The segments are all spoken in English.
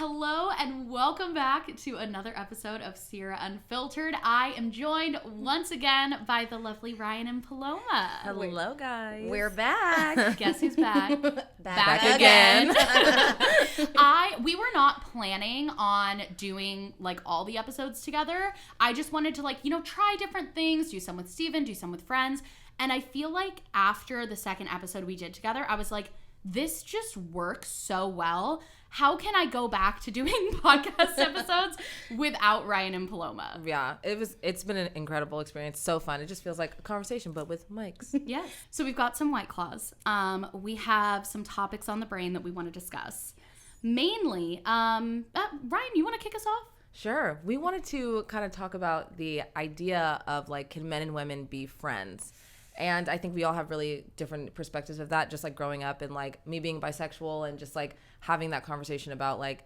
Hello and welcome back to another episode of Sierra Unfiltered. I am joined once again by the lovely Riayn and Paloma. Hello, guys. We're back. Guess who's back? Back again. We were not planning on doing like all the episodes together. I just wanted to try different things, do some with Steven, do some with friends. And I feel like after the second episode we did together, I was like, this just works so well. How can I go back to doing podcast episodes without Riayn and Paloma? Yeah, it's been an incredible experience. So fun. It just feels like a conversation, but with mics. Yes. So we've got some White Claws. We have some topics on the brain that we want to discuss. Mainly, Riayn, you want to kick us off? Sure. We wanted to kind of talk about the idea of like, can men and women be friends? And I think we all have really different perspectives of that, just like growing up and like me being bisexual and just like having that conversation about like,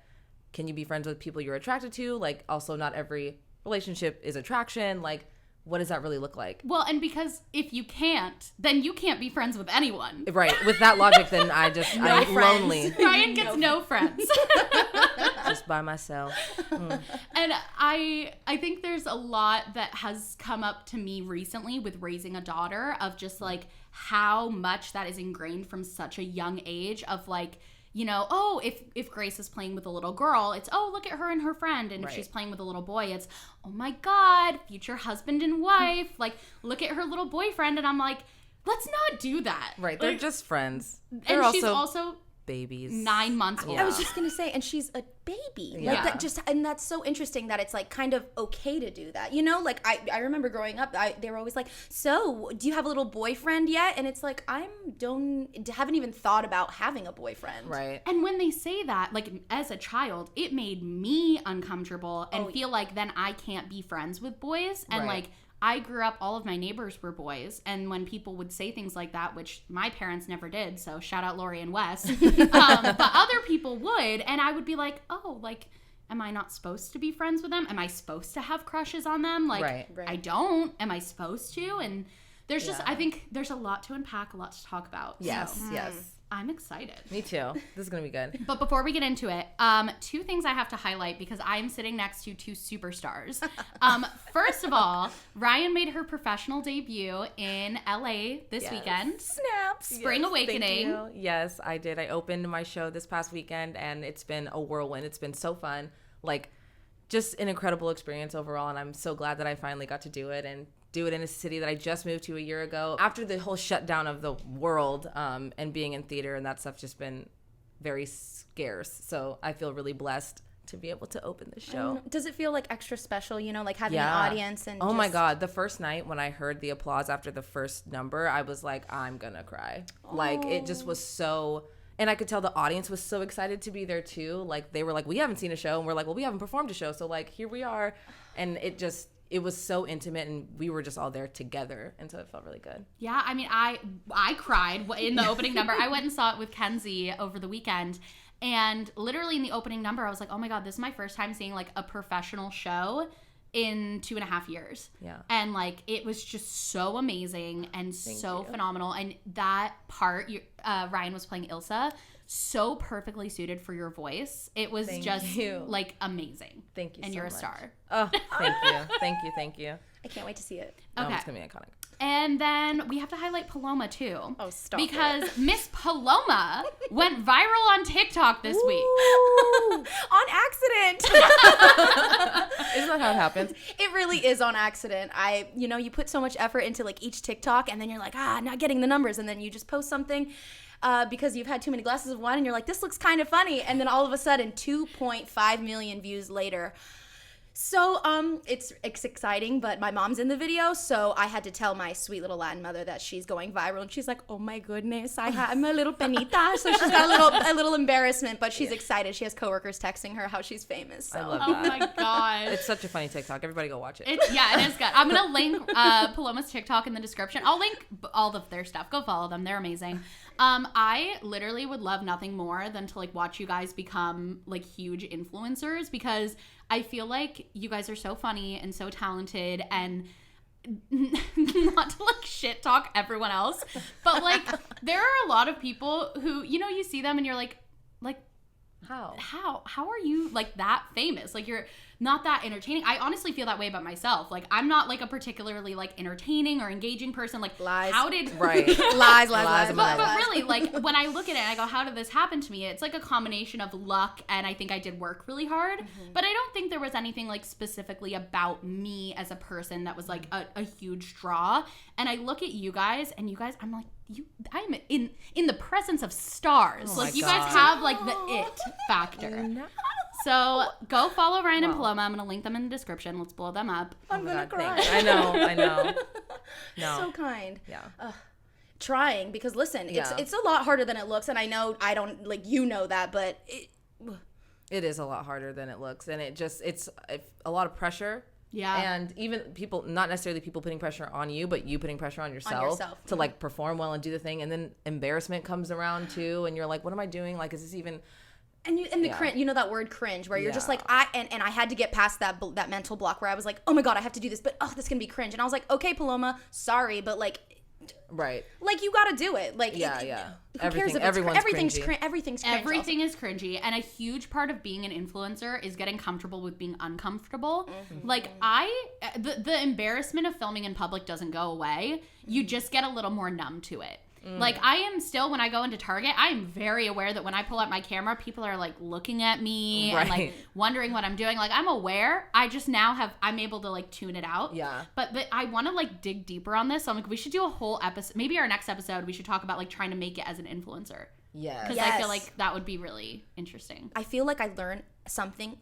can you be friends with people you're attracted to? Like also not every relationship is attraction. Like what does that really look like? Well, and because if you can't, then you can't be friends with anyone. Right. With that logic, then I'm lonely. Riayn gets no friends. Just by myself. And I think there's a lot that has come up to me recently with raising a daughter of just like how much that is ingrained from such a young age of like, you know, oh, if Grace is playing with a little girl, it's, oh, look at her and her friend. And if she's playing with a little boy, it's, oh my God, future husband and wife. Like, look at her little boyfriend. And I'm like, let's not do that. Right. They're just friends. And she's also babies. 9 months old. I was just gonna say, and she's a baby. Yeah. Like that and that's so interesting that it's like kind of okay to do that. You know, like I remember growing up, they were always like, so do you have a little boyfriend yet? And it's like, haven't even thought about having a boyfriend. Right. And when they say that, like as a child, it made me uncomfortable and feel like then I can't be friends with boys. And like, I grew up, all of my neighbors were boys, and when people would say things like that, which my parents never did, so shout out Lori and Wes, but other people would, and I would be like, oh, like, am I not supposed to be friends with them? Am I supposed to have crushes on them? Like, right. I don't. Am I supposed to? And there's just, I think there's a lot to unpack, a lot to talk about. Yes, so, yes. I'm excited. Me too. This is going to be good. But before we get into it, two things I have to highlight because I'm sitting next to two superstars. First of all, Riayn made her professional debut in LA this weekend. Snaps. Spring Awakening. Thank you. Yes, I did. I opened my show this past weekend and it's been a whirlwind. It's been so fun. Like, just an incredible experience overall. And I'm so glad that I finally got to do it and do it in a city that I just moved to a year ago after the whole shutdown of the world, and being in theater and that stuff just been very scarce. So I feel really blessed to be able to open the show. Does it feel like extra special, you know, like having an audience and my God, the first night when I heard the applause after the first number, I was like, I'm gonna cry. Like it just was so, and I could tell the audience was so excited to be there too. Like they were like, we haven't seen a show, and we're like, well, we haven't performed a show, so like here we are. And it was so intimate, and we were just all there together, and so it felt really good. Yeah, I mean, I cried in the opening number. I went and saw it with Kenzie over the weekend, and literally in the opening number, I was like, oh my God, this is my first time seeing like a professional show in 2.5 years. Yeah. And like, it was just so amazing and so phenomenal. And that part, Riayn was playing Ilsa, so perfectly suited for your voice. It was like amazing. Thank you and so you're much. A star. Oh, thank you. I can't wait to see it. Okay. No, it's gonna be iconic. And then we have to highlight Paloma too. Oh, stop because Miss Paloma went viral on TikTok this week. On accident. Isn't that how it happens? It really is on accident. You put so much effort into like each TikTok and then you're like, not getting the numbers. And then you just post something because you've had too many glasses of wine and you're like, this looks kind of funny. And then all of a sudden 2.5 million views later. So it's exciting, but my mom's in the video, so I had to tell my sweet little Latin mother that she's going viral, and she's like, "Oh my goodness, I'm a little penita." So she's got a little embarrassment, but she's excited. She has coworkers texting her how she's famous. So. I love Oh my God, it's such a funny TikTok. Everybody go watch it. It is good. I'm gonna link Paloma's TikTok in the description. I'll link all of their stuff. Go follow them; they're amazing. I literally would love nothing more than to like watch you guys become like huge influencers because I feel like you guys are so funny and so talented and not to like shit talk everyone else, but like there are a lot of people who, you know, you see them and you're like, How are you like that famous? Like you're not that entertaining. I honestly feel that way about myself. Like I'm not like a particularly like entertaining or engaging person. Like Lies. how did Right. lies. But really, like when I look at it and I go, how did this happen to me? It's like a combination of luck and I think I did work really hard. But I don't think there was anything like specifically about me as a person that was like a huge draw. And I look at you guys and you guys, I'm like, I'm in the presence of stars. Oh like my you God. guys have like the it factor. No. So go follow Riayn and Paloma. I'm gonna link them in the description. Let's blow them up. I'm gonna cry. Thanks. I know. No. So kind. Yeah. Trying, because listen, Yeah. it's a lot harder than it looks, and I know I don't like you know that, but It is a lot harder than it looks, and it's a lot of pressure. Yeah. And even people, not necessarily people putting pressure on you, but you putting pressure on yourself, to like perform well and do the thing, and then embarrassment comes around too, and you're like, what am I doing? Like, is this even? And the cringe, you know that word cringe, where you're just Yeah. like and I had to get past that mental block where I was like, oh my God, I have to do this, but this can be cringe, and I was like, okay, Paloma, sorry, but like. Right. Like you got to do it. Like Yeah. Who Everything- cares if everyone's everything's cringy. everything's cringe. Everything is cringy, and a huge part of being an influencer is getting comfortable with being uncomfortable. Like the embarrassment of filming in public doesn't go away. You just get a little more numb to it. Like I am still, when I go into Target, I am very aware that when I pull out my camera, people are like looking at me and like wondering what I'm doing. Like I'm aware. I just now I'm able to like tune it out. Yeah. But I want to like dig deeper on this. So I'm like, we should do a whole episode. Maybe our next episode, we should talk about like trying to make it as an influencer. Yes. Because I feel like that would be really interesting. I feel like I learn something,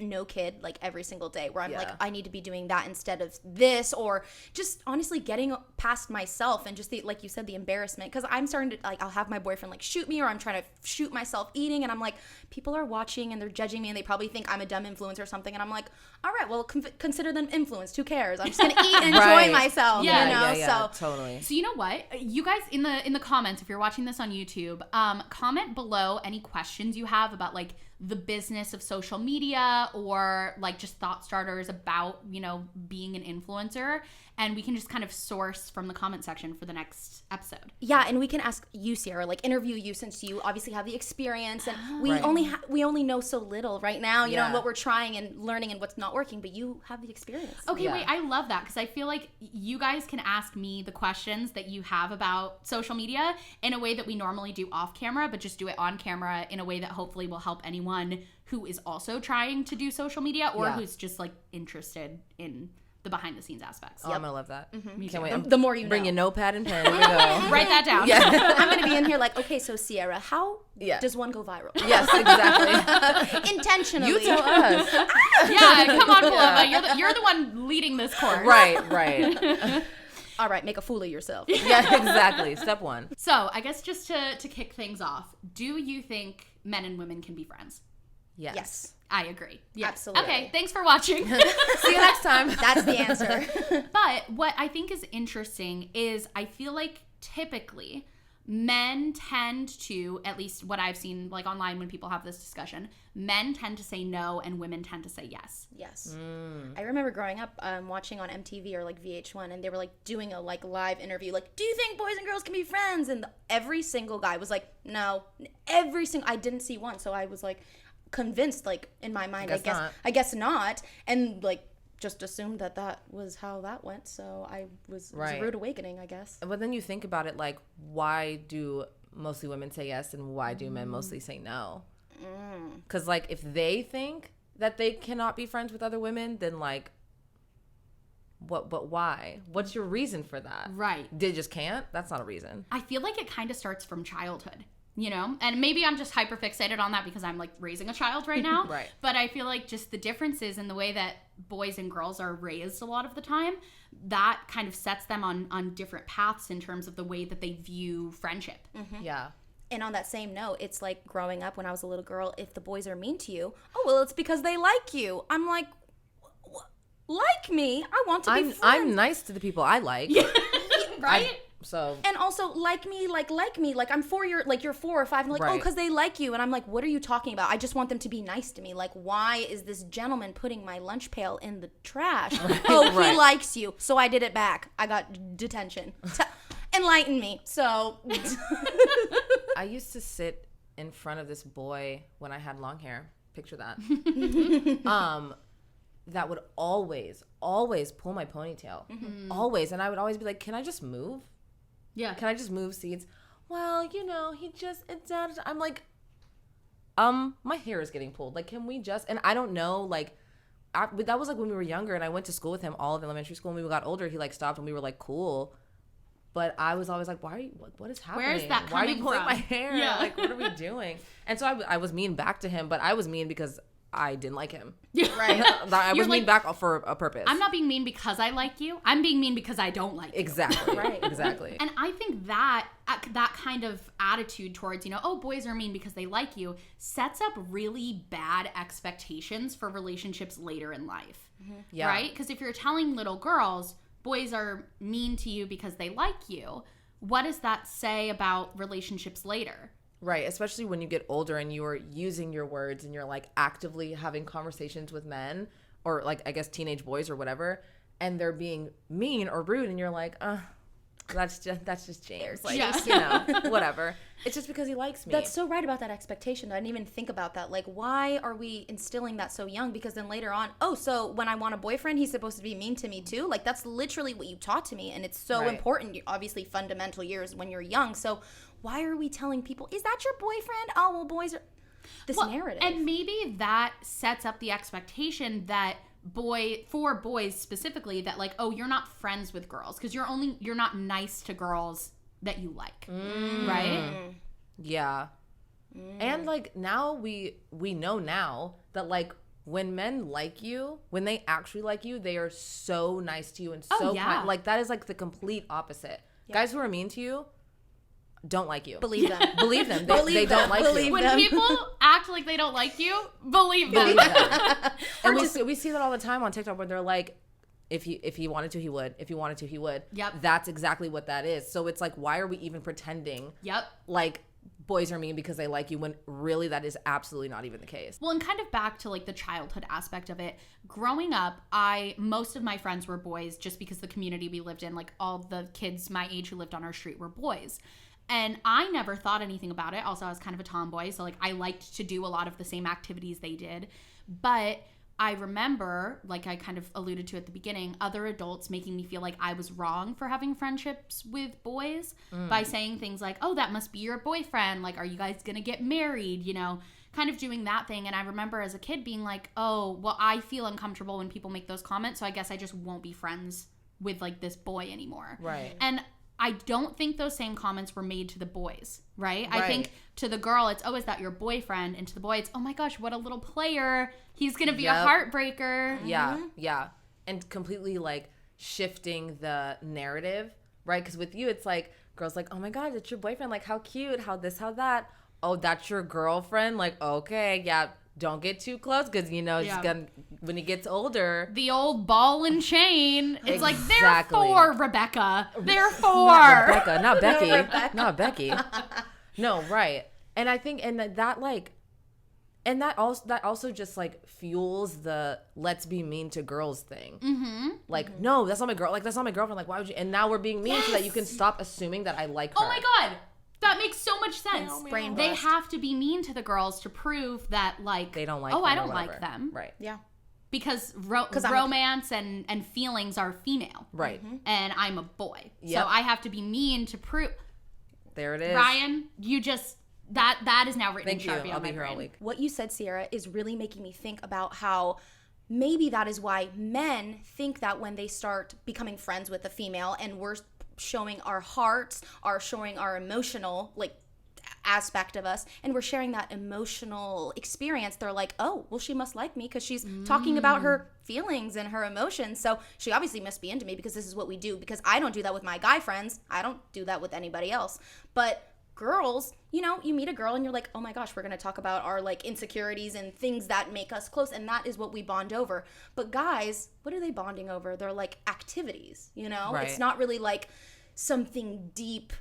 no kid, like every single day, where I'm like, I need to be doing that instead of this, or just honestly getting past myself and just like you said, the embarrassment. Because I'm starting to like, I'll have my boyfriend like shoot me, or I'm trying to shoot myself eating, and I'm like, people are watching and they're judging me and they probably think I'm a dumb influencer or something, and I'm like, all right, well, consider them influenced. Who cares? I'm just gonna eat and enjoy myself. Yeah, you know. Yeah, So totally. So you know what? You guys in the comments, if you're watching this on YouTube, comment below any questions you have about like the business of social media, or like just thought starters about, you know, being an influencer, and we can just kind of source from the comment section for the next episode. yeah, and we can ask you, Sierra, like interview you, since you obviously have the experience, and we Right. we only know so little right now, you know, Yeah. what we're trying and learning and what's not working, but you have the experience. Okay, Yeah. wait, I love that, because I feel like you guys can ask me the questions that you have about social media in a way that we normally do off camera, but just do it on camera in a way that hopefully will help anyone who is also trying to do social media, or Yeah. who's just like interested in the behind the scenes aspects. Oh, I'm gonna love that. Me Can't too. wait. The more you Bring know. your notepad and pen. Here we go. Write that down. Yeah. I'm gonna be in here like, okay, so Sierra, how Yeah. does one go viral? Yes, exactly. Intentionally. You tell us. Yeah, come on, Paloma. You're the one leading this course. Right. All right, make a fool of yourself. Yeah, exactly. Step one. So I guess just to kick things off, do you think men and women can be friends? Yes. I agree. Yes. Absolutely. Okay, thanks for watching. See you next time. That's the answer. But what I think is interesting is I feel like typically men tend to, at least what I've seen like online when people have this discussion, men tend to say no and women tend to say yes. Yes. I remember growing up watching on MTV or like VH1, and they were like doing a like live interview, like, do you think boys and girls can be friends? And every single guy was like, no. I didn't see one, so I was like convinced, like in my mind, I guess not, and like just assumed that was how that went. So it was a rude awakening, I guess. But then you think about it, like, why do mostly women say yes and why do men mostly say no? Because like if they think that they cannot be friends with other women, then like but why? What's your reason for that? Right. They just can't? That's not a reason. I feel like it kind of starts from childhood, you know? And maybe I'm just hyper fixated on that because I'm like raising a child right now. Right. But I feel like just the differences in the way that boys and girls are raised a lot of the time, that kind of sets them on different paths in terms of the way that they view friendship. Yeah. And on that same note, it's like growing up when I was a little girl, if the boys are mean to you, oh, well, it's because they like you. I'm like, like me? I want to be friends. I'm nice to the people I like. Right? So And also, like me, like I'm you're 4 or 5, and like, oh, Right. because they like you. And I'm like, what are you talking about? I just want them to be nice to me. Like, why is this gentleman putting my lunch pail in the trash? Oh, Right. he likes you. So I did it back. I got detention. Enlighten me. So, I used to sit in front of this boy when I had long hair. Picture that. That would always pull my ponytail. Always. And I would always be like, can I just move? Yeah. Can I just move seats? Well, you know, I'm like, my hair is getting pulled. Like, can we just, and I don't know, like, but that was like when we were younger and I went to school with him all of elementary school. When we got older, he like stopped and we were like, cool. But I was always like, why are you, what is happening? Where's that Why are you coming pulling from? my hair? Yeah. Like, what are we doing? And so I was mean back to him, but I was mean because I didn't like him. Right. I was You're mean like, back for a purpose. I'm not being mean because I like you. I'm being mean because I don't like you. Exactly. Right. Exactly. And I think that kind of attitude towards, you know, oh, boys are mean because they like you, sets up really bad expectations for relationships later in life. Yeah. Right? Because if you're telling little girls, boys are mean to you because they like you, what does that say about relationships later? Right, especially when you get older and you are using your words and you're like actively having conversations with men or like I guess teenage boys or whatever, and they're being mean or rude and you're like, that's just James. Like, Yeah. you know, whatever. It's just because he likes me. That's so right about that expectation. I didn't even think about that. Like, why are we instilling that so young? Because then later on, oh, so when I want a boyfriend, he's supposed to be mean to me too? Like, that's literally what you taught to me. And it's so Right. important, obviously, fundamental years when you're young. So why are we telling people, is that your boyfriend? Oh, well, boys are... This narrative. And maybe that sets up the expectation that for boys specifically, that like, oh, you're not friends with girls because you're not nice to girls that you like. Right? Yeah. And like now we know now that like when men like you, when they actually like you, they are so nice to you and so yeah. kind. Like that is like the complete opposite. Guys who are mean to you don't like you. Believe them. Believe them. Believe They them. don't like Believe you. When them. people act like they don't like you, believe them. Believe them. And we see that all the time on TikTok where they're like, if he wanted to, he would. If he wanted to, he would. Yep. That's exactly what that is. So it's like, why are we even pretending Yep. like boys are mean because they like you when really that is absolutely not even the case? Well, and kind of back to like the childhood aspect of it. Growing up, most of my friends were boys just because the community we lived in, like all the kids my age who lived on our street were boys. And I never thought anything about it. Also, I was kind of a tomboy, so like I liked to do a lot of the same activities they did. But I remember, like I kind of alluded to at the beginning, other adults making me feel like I was wrong for having friendships with boys by saying things like, oh, that must be your boyfriend. Like, are you guys going to get married? You know, kind of doing that thing. And I remember as a kid being like, oh, well, I feel uncomfortable when people make those comments, so I guess I just won't be friends with like this boy anymore. Right. And I don't think those same comments were made to the boys, right? I Right. think to the girl, it's, oh, is that your boyfriend? And to the boy, it's, oh my gosh, what a little player. He's going to be a Yep. heartbreaker. Yeah, yeah. And completely like shifting the narrative, right? Because with you, it's like, girls like, oh my God, it's your boyfriend. Like, how cute, how this, how that. Oh, that's your girlfriend? Like, okay, yeah, don't get too close because, you know, Yeah. when he gets older. The old ball and chain. It's like, Exactly. therefore, Rebecca. Therefore. Not Rebecca, not Becky. No, Rebecca. Not Becky. No, right. And I think, and that like, and that also just like fuels the let's be mean to girls thing. Mm-hmm. Like, no, that's not my girl. Like, that's not my girlfriend. Like, why would you? And now we're being mean so that you can stop assuming that I like her. Oh my God. That makes so much sense. Brain They bust. have to be mean to the girls to prove that, like, They don't like oh, them I or don't whatever. like them. Right. Yeah. Because I'm- romance and feelings are female. Right. And I'm a boy. Yep. So I have to be mean to prove. There it is. Ryan, you just, that is now written Thank in you. Sharpie I'll on my be here all brain. week. What you said, Sierra, is really making me think about how maybe that is why men think that when they start becoming friends with a female and we're showing our hearts, showing our emotional, like, aspect of us, and we're sharing that emotional experience, they're like, oh, well, she must like me because she's talking about her feelings and her emotions, so she obviously must be into me because this is what we do, because I don't do that with my guy friends. I don't do that with anybody else. But girls, you know, you meet a girl and you're like, oh my gosh, we're going to talk about our like insecurities and things that make us close, and that is what we bond over. But guys, what are they bonding over? They're like activities, you know? Right. It's not really like something deep.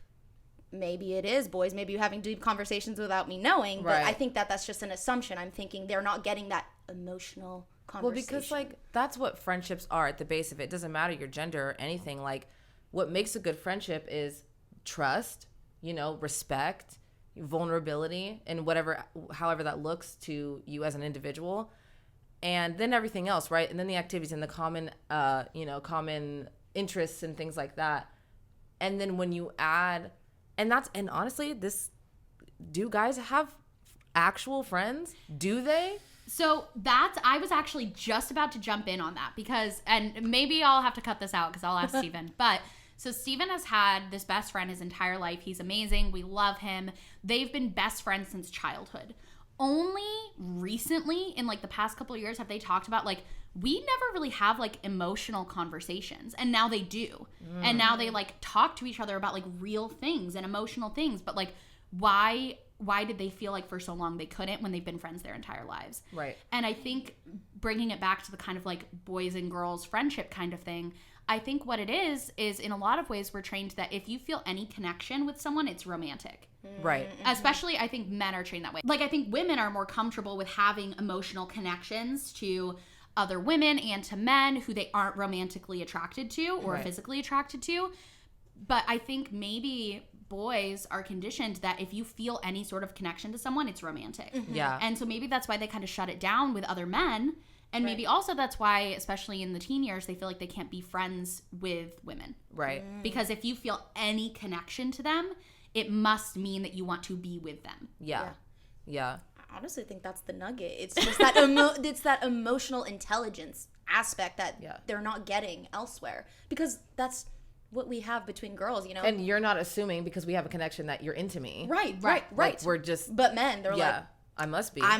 Maybe it is, boys. Maybe you're having deep conversations without me knowing. But Right. I think that that's just an assumption. I'm thinking they're not getting that emotional Well, conversation. because like that's what friendships are at the base of it. It doesn't matter your gender or anything. Like what makes a good friendship is trust, you know, respect, vulnerability and however that looks to you as an individual, and then everything else, right? And then the activities and the common common interests and things like that. And then when you add, and honestly, do guys have actual friends? Do they? So I was actually just about to jump in on that because, and maybe I'll have to cut this out because I'll ask Steven, but so Steven has had this best friend his entire life. He's amazing. We love him. They've been best friends since childhood. Only recently, in like the past couple of years, have they talked about like, we never really have like emotional conversations, and now they do. And now they like talk to each other about like real things and emotional things, but like why did they feel like for so long they couldn't when they've been friends their entire lives? Right. And I think bringing it back to the kind of like boys and girls friendship kind of thing, I think what it is in a lot of ways we're trained that if you feel any connection with someone, it's romantic. Right. Especially I think men are trained that way. Like I think women are more comfortable with having emotional connections to other women and to men who they aren't romantically attracted to or physically attracted to. But I think maybe boys are conditioned that if you feel any sort of connection to someone, it's romantic. Yeah. And so maybe that's why they kind of shut it down with other men. And maybe also that's why, especially in the teen years, they feel like they can't be friends with women. Right. Because if you feel any connection to them, it must mean that you want to be with them. Yeah. Yeah. I honestly think that's the nugget. It's just that it's that emotional intelligence aspect that they're not getting elsewhere, because that's what we have between girls, you know. And you're not assuming because we have a connection that you're into me. Right. Like, we're just. But men, they're like, I must be. I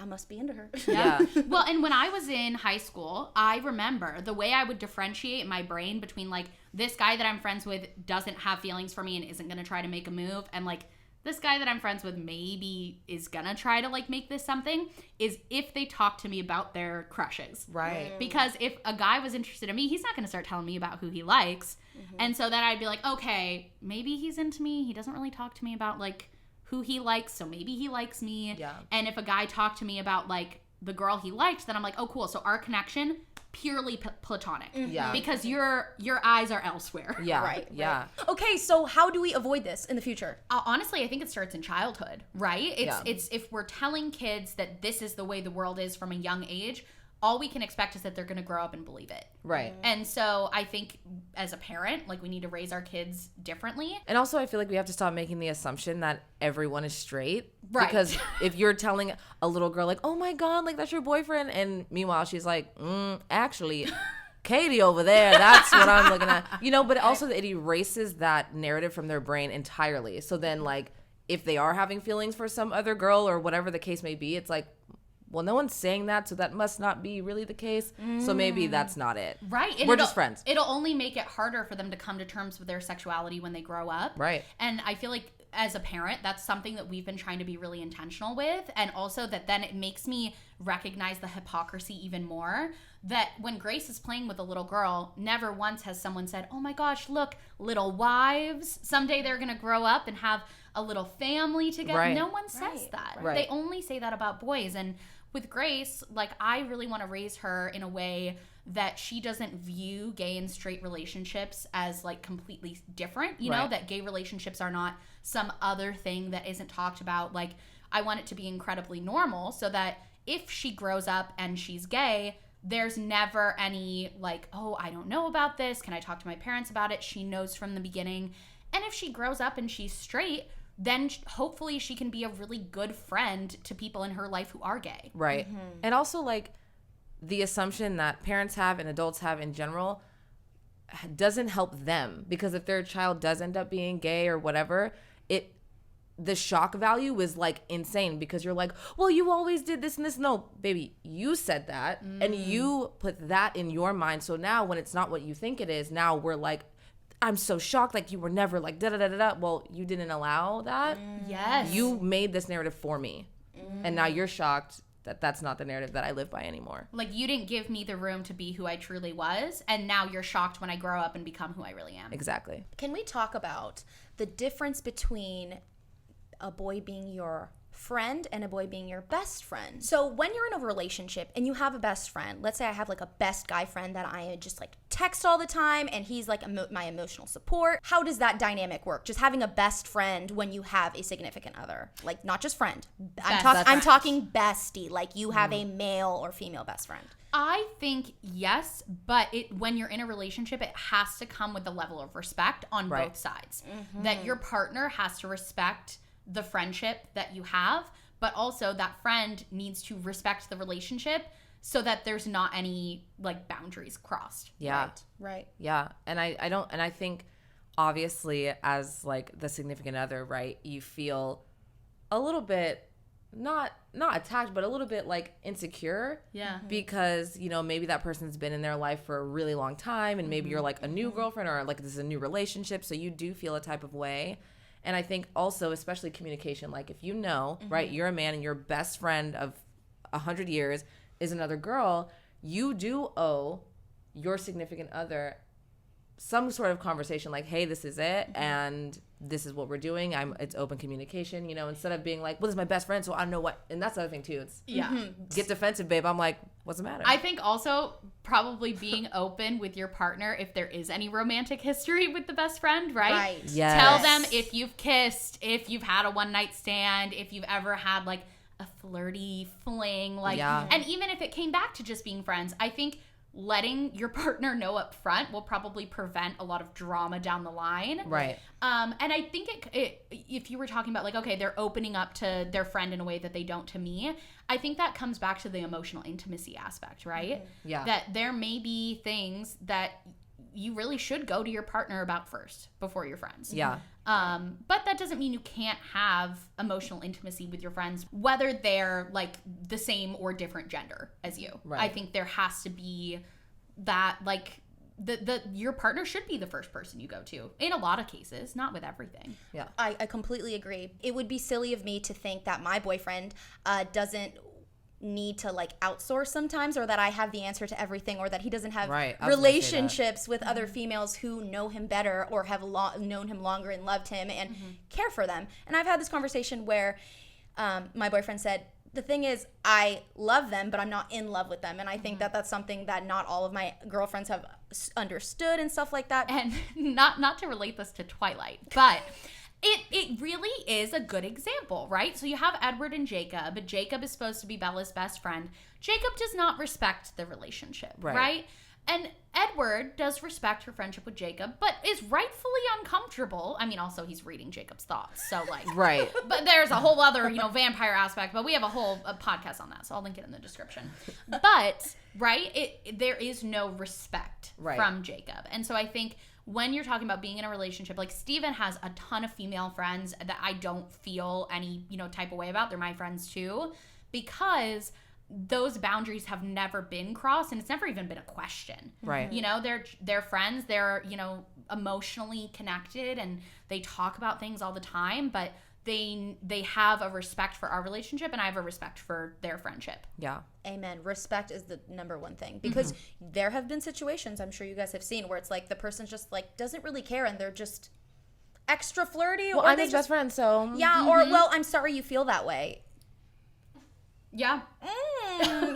must be into her. Yeah. Well, and when I was in high school, I remember the way I would differentiate in my brain between like this guy that I'm friends with doesn't have feelings for me and isn't going to try to make a move, and like this guy that I'm friends with maybe is going to try to like make this something, is if they talk to me about their crushes. Right. Because if a guy was interested in me, he's not going to start telling me about who he likes. And so then I'd be like, okay, maybe he's into me. He doesn't really talk to me about like who he likes, so maybe he likes me. Yeah. And if a guy talked to me about like the girl he liked, then I'm like, oh cool, so our connection purely platonic. Yeah. Because your eyes are elsewhere. Yeah. Right. Yeah. Okay, so how do we avoid this in the future? Honestly, I think it starts in childhood, right? It's if we're telling kids that this is the way the world is from a young age, all we can expect is that they're going to grow up and believe it. Right. And so I think as a parent, like we need to raise our kids differently. And also I feel like we have to stop making the assumption that everyone is straight. Right. Because if you're telling a little girl like, oh my God, like that's your boyfriend. And meanwhile, she's like, actually, Katie over there, that's what I'm looking at. You know, but also it erases that narrative from their brain entirely. So then like, if they are having feelings for some other girl or whatever the case may be, it's like, well, no one's saying that, so that must not be really the case. So maybe that's not it. Right. And we're just friends. It'll only make it harder for them to come to terms with their sexuality when they grow up. Right. And I feel like as a parent, that's something that we've been trying to be really intentional with. And also that then it makes me recognize the hypocrisy even more. That when Grace is playing with a little girl, never once has someone said, oh my gosh, look, little wives. Someday they're going to grow up and have a little family together. Right. No one says that. Right. They only say that about boys. And with Grace, like I really want to raise her in a way that she doesn't view gay and straight relationships as like completely different, you know, that gay relationships are not some other thing that isn't talked about. Like I want it to be incredibly normal so that if she grows up and she's gay, there's never any like, oh, I don't know about this. Can I talk to my parents about it? She knows from the beginning. And if she grows up and she's straight, then hopefully she can be a really good friend to people in her life who are gay. Right. And also like the assumption that parents have and adults have in general doesn't help them, because if their child does end up being gay or whatever, the shock value is like insane, because you're like, well, you always did this and this. No, baby, you said that and you put that in your mind. So now when it's not what you think it is, now we're like, I'm so shocked, like you were never like da-da-da-da-da. Well, you didn't allow that. Yes. You made this narrative for me. And now you're shocked that that's not the narrative that I live by anymore. Like you didn't give me the room to be who I truly was, and now you're shocked when I grow up and become who I really am. Exactly. Can we talk about the difference between a boy being your friend and a boy being your best friend. So when you're in a relationship and you have a best friend, let's say I have like a best guy friend that I just like text all the time and he's like my emotional support. How does that dynamic work? Just having a best friend when you have a significant other, like not just friend. I'm talking bestie, like you have a male or female best friend. I think yes, but when you're in a relationship, it has to come with a level of respect on both sides. That your partner has to respect the friendship that you have, but also that friend needs to respect the relationship so that there's not any like boundaries crossed. Yeah. Right. Yeah. And I think obviously as like the significant other, right, you feel a little bit not attacked, but a little bit like insecure. Yeah. Because, you know, maybe that person's been in their life for a really long time and maybe you're like a new girlfriend or like this is a new relationship. So you do feel a type of way. And I think also, especially communication, like if you know, right, you're a man and your best friend of 100 years is another girl, you do owe your significant other some sort of conversation like, hey, this is it, and this is what we're doing. It's open communication, you know, instead of being like, well, this is my best friend, so I know what. And that's the other thing too. It's get defensive, babe. I'm like, what's the matter? I think also probably being open with your partner if there is any romantic history with the best friend, right? Right. Yes. Tell them if you've kissed, if you've had a one night stand, if you've ever had like a flirty fling, like, and even if it came back to just being friends, I think letting your partner know up front will probably prevent a lot of drama down the line. Right. And I think if you were talking about like, okay, they're opening up to their friend in a way that they don't to me, I think that comes back to the emotional intimacy aspect, right? Yeah. That there may be things that you really should go to your partner about first before your friends. Yeah. But that doesn't mean you can't have emotional intimacy with your friends, whether they're like the same or different gender as you. Right. I think there has to be that like your partner should be the first person you go to in a lot of cases, not with everything. Yeah. I completely agree. It would be silly of me to think that my boyfriend doesn't need to like outsource sometimes, or that I have the answer to everything, or that he doesn't have relationships with other females who know him better or have known him longer and loved him and care for them. And I've had this conversation where my boyfriend said, the thing is, I love them, but I'm not in love with them. And I think that that's something that not all of my girlfriends have understood and stuff like that. And not to relate this to Twilight, but it really is a good example, right? So you have Edward and Jacob, but Jacob is supposed to be Bella's best friend. Jacob does not respect the relationship, right? And Edward does respect her friendship with Jacob, but is rightfully uncomfortable. I mean, also he's reading Jacob's thoughts, so like, right. But there's a whole other, vampire aspect. But we have a whole podcast on that, so I'll link it in the description. But there is no respect from Jacob, and so I think when you're talking about being in a relationship, like Steven has a ton of female friends that I don't feel any type of way about. They're my friends too, because those boundaries have never been crossed, and it's never even been a question. Right. They're friends. They're, emotionally connected, and they talk about things all the time, but they have a respect for our relationship, and I have a respect for their friendship. Yeah. Amen. Respect is the number one thing, because there have been situations, I'm sure you guys have seen, where it's like the person just like doesn't really care and they're just extra flirty. Well, or I'm his best friend, so. Yeah, or, well, I'm sorry you feel that way. Yeah.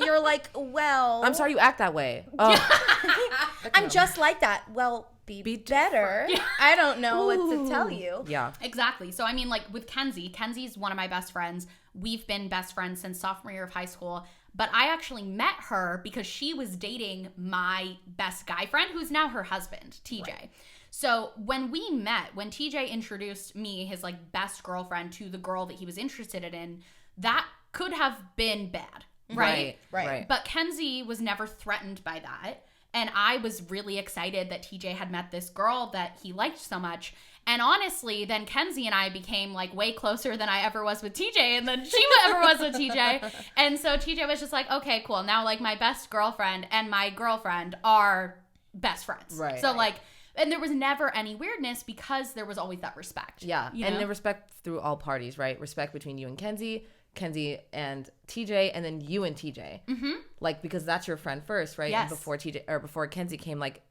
You're like, well. I'm sorry you act that way. Oh. I'm just like that. Well, be better. Yeah. I don't know what to tell you. Yeah. Exactly. So, I mean, like with Kenzie's one of my best friends. We've been best friends since sophomore year of high school. But I actually met her because she was dating my best guy friend, who's now her husband, TJ. Right. So when we met, when TJ introduced me, his like best girlfriend, to the girl that he was interested in, that could have been bad, right? Right. But Kenzie was never threatened by that. And I was really excited that TJ had met this girl that he liked so much. And honestly, then Kenzie and I became like way closer than I ever was with TJ, and then she ever was with TJ. And so TJ was just like, okay, cool. Now like my best girlfriend and my girlfriend are best friends. Right. So like, and there was never any weirdness because there was always that respect. Yeah. And the respect through all parties, right? Respect between you and Kenzie and TJ, and then you and TJ. Mm-hmm. Like, because that's your friend first, right? Yes. And before TJ or before Kenzie came, like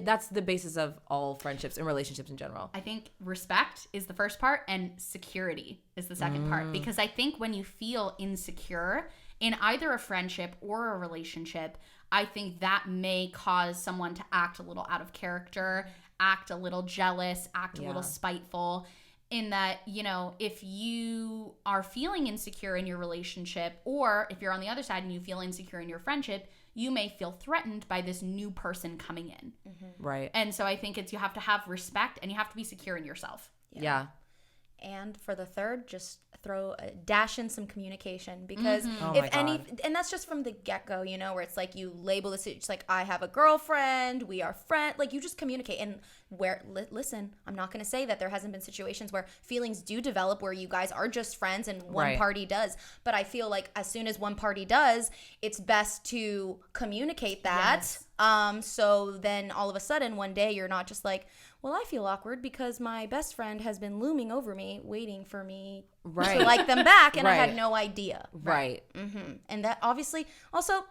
that's the basis of all friendships and relationships in general. I think respect is the first part and security is the second part, because I think when you feel insecure in either a friendship or a relationship, I think that may cause someone to act a little out of character, act a little jealous, act a little spiteful. In that, you know, if you are feeling insecure in your relationship, or if you're on the other side and you feel insecure in your friendship, you may feel threatened by this new person coming in. Right. And so I think you have to have respect and you have to be secure in yourself. Yeah. And for the third, just dash in some communication, because and that's just from the get-go, you know, where it's like you label this, it's like, I have a girlfriend, we are friends, like you just communicate. And listen, I'm not going to say that there hasn't been situations where feelings do develop where you guys are just friends and one party does, but I feel like as soon as one party does, it's best to communicate that. So then all of a sudden one day you're not just like, well, I feel awkward because my best friend has been looming over me, waiting for me to like them back, and I had no idea. Right. And that obviously, also,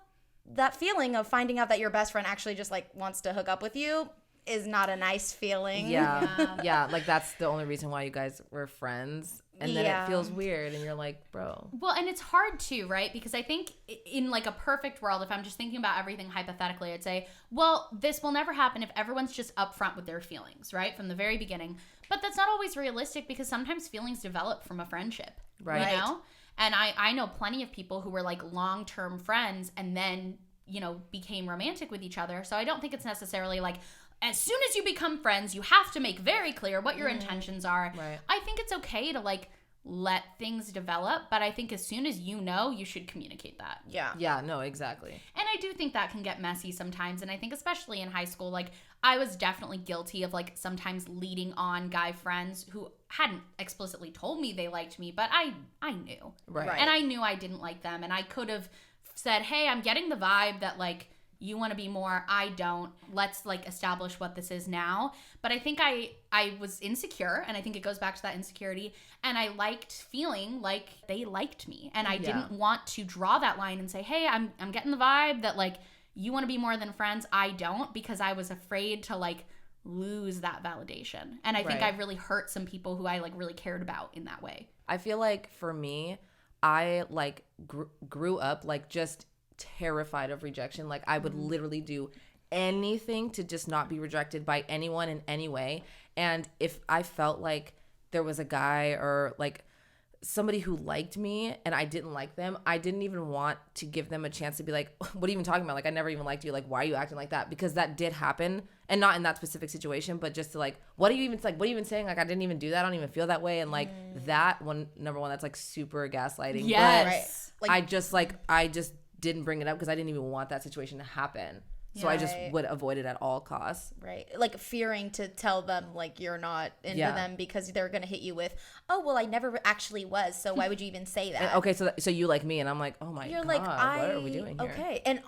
that feeling of finding out that your best friend actually just like wants to hook up with you is not a nice feeling. Yeah. Like that's the only reason why you guys were friends. And then it feels weird and you're like, bro. Well, and it's hard too, right? Because I think in like a perfect world, if I'm just thinking about everything hypothetically, I'd say, well, this will never happen if everyone's just upfront with their feelings, right? From the very beginning. But that's not always realistic, because sometimes feelings develop from a friendship, right? You know? And I know plenty of people who were like long-term friends and then, you know, became romantic with each other. So I don't think it's necessarily like, as soon as you become friends, you have to make very clear what your intentions are. Right. I think it's okay to like let things develop, but I think as soon as you know, you should communicate that. Yeah, no, exactly. And I do think that can get messy sometimes, and I think especially in high school, like I was definitely guilty of like sometimes leading on guy friends who hadn't explicitly told me they liked me, but I knew. Right. And I knew I didn't like them, and I could have said, hey, I'm getting the vibe that like you want to be more, I don't. Let's like establish what this is now. But I think I was insecure, and I think it goes back to that insecurity, and I liked feeling like they liked me, and I didn't want to draw that line and say, hey, I'm getting the vibe that like you want to be more than friends, I don't, because I was afraid to like lose that validation. And I think I really hurt some people who I like really cared about in that way. I feel like for me, I like grew up like just terrified of rejection. Like I would literally do anything to just not be rejected by anyone in any way. And if I felt like there was a guy or like somebody who liked me and I didn't like them, I didn't even want to give them a chance to be like, what are you even talking about? Like, I never even liked you. Like, why are you acting like that? Because that did happen, and not in that specific situation, but just to like, what are you even saying? Like, I didn't even do that. I don't even feel that way. And like that one, number one, that's like super gaslighting. Yes. But I just didn't bring it up because I didn't even want that situation to happen. So I just would avoid it at all costs. Right. Like fearing to tell them like you're not into them because they're going to hit you with, oh, well, I never actually was. So why would you even say that? Okay. So you like me, and I'm like, oh my God, like, what are we doing here? Okay. And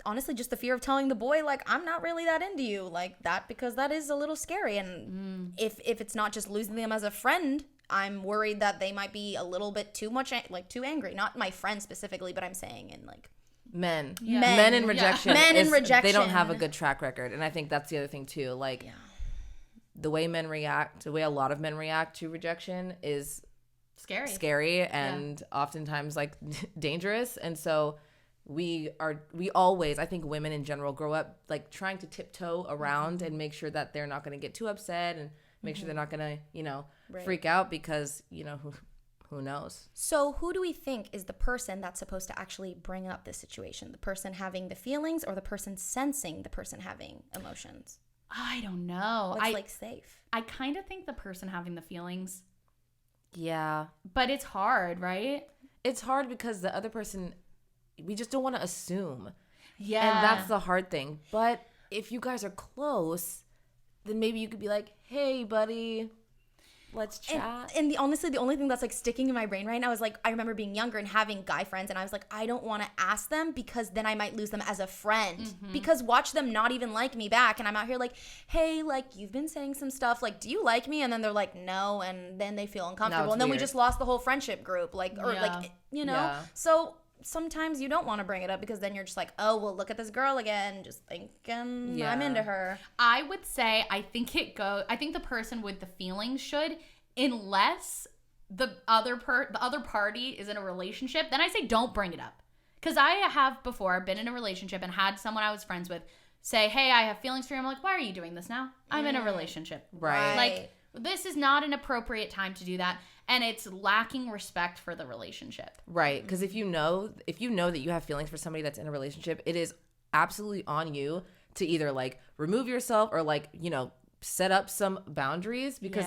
honestly, just the fear of telling the boy, like, I'm not really that into you like that, because that is a little scary. And if it's not just losing them as a friend, I'm worried that they might be a little bit too much, like too angry. Not my friend specifically, but I'm saying in like, Men in rejection. Men in rejection. They don't have a good track record. And I think that's the other thing too. Like the way men react, the way a lot of men react to rejection is scary and oftentimes like dangerous. And so we always, I think women in general grow up like trying to tiptoe around and make sure that they're not going to get too upset and make sure they're not going to, freak out, because, who knows? So who do we think is the person that's supposed to actually bring up this situation? The person having the feelings, or the person sensing the person having emotions? I don't know. What's like safe? I kind of think the person having the feelings. Yeah. But it's hard, right? It's hard because the other person, we just don't want to assume. Yeah. And that's the hard thing. But if you guys are close, then maybe you could be like, hey, buddy, let's chat. And honestly, the only thing that's like sticking in my brain right now is like, I remember being younger and having guy friends, and I was like, I don't want to ask them because then I might lose them as a friend. Because watch them not even like me back, and I'm out here like, hey, like, you've been saying some stuff, like, do you like me? And then they're like, no, and then they feel uncomfortable, and then we just lost the whole friendship group, like, or like, Yeah. So sometimes you don't want to bring it up because then you're just like, oh, well, look at this girl again, just thinking I'm into her. I would say I think the person with the feelings should, unless the other party is in a relationship, then I say don't bring it up. Because I have before been in a relationship and had someone I was friends with say, hey, I have feelings for you. I'm like, why are you doing this now? I'm in a relationship. Right. Like, this is not an appropriate time to do that. And it's lacking respect for the relationship. Right. Because if you know that you have feelings for somebody that's in a relationship, it is absolutely on you to either like remove yourself or like, you know, set up some boundaries because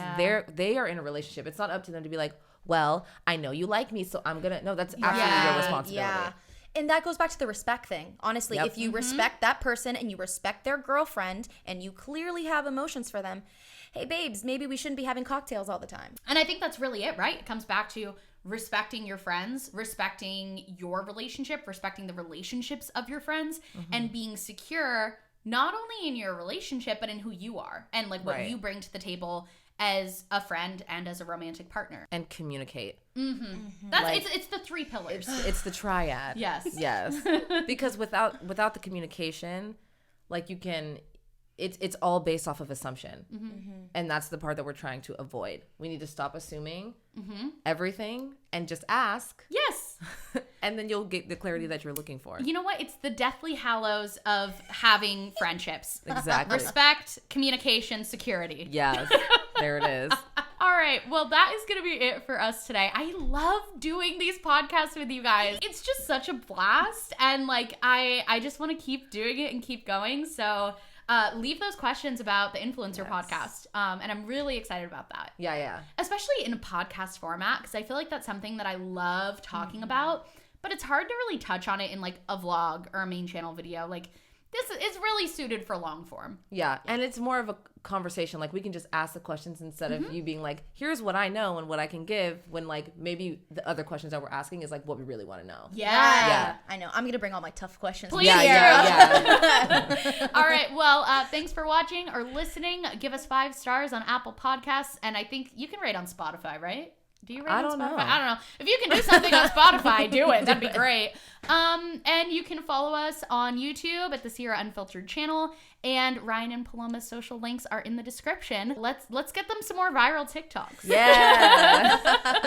they are in a relationship. It's not up to them to be like, well, I know you like me, so I'm gonna. No, that's absolutely your responsibility. Yeah. And that goes back to the respect thing. Honestly, if you respect that person and you respect their girlfriend and you clearly have emotions for them, hey, babes, maybe we shouldn't be having cocktails all the time. And I think that's really it, right? It comes back to respecting your friends, respecting your relationship, respecting the relationships of your friends, and being secure not only in your relationship, but in who you are and like what you bring to the table as a friend and as a romantic partner. And communicate. That's like, it's the 3 pillars. It's the triad. Yes. Because without the communication, like you can, it's all based off of assumption. And that's the part that we're trying to avoid. We need to stop assuming everything and just ask. Yes. And then you'll get the clarity that you're looking for. You know what? It's the Deathly Hallows of having friendships. Exactly. Respect, communication, security. Yes. There it is. All right. Well, that is going to be it for us today. I love doing these podcasts with you guys. It's just such a blast. And like, I just want to keep doing it and keep going. So leave those questions about the influencer podcast. And I'm really excited about that. Yeah. Especially in a podcast format, because I feel like that's something that I love talking about, but it's hard to really touch on it in like a vlog or a main channel video. Like, this is really suited for long form. Yeah. And it's more of a conversation. Like we can just ask the questions instead of you being like, here's what I know and what I can give, when like maybe the other questions that we're asking is like what we really want to know. Yeah. I know. I'm going to bring all my tough questions. Please. Yeah. All right. Well, thanks for watching or listening. Give us 5 stars on Apple Podcasts. And I think you can rate on Spotify, right? Do you rate on Spotify? I don't know. If you can do something on Spotify, do it. That'd be great. And you can follow us on YouTube at the Sierra Unfiltered channel, and Riayn and Paloma's social links are in the description. Let's get them some more viral TikToks. Yeah.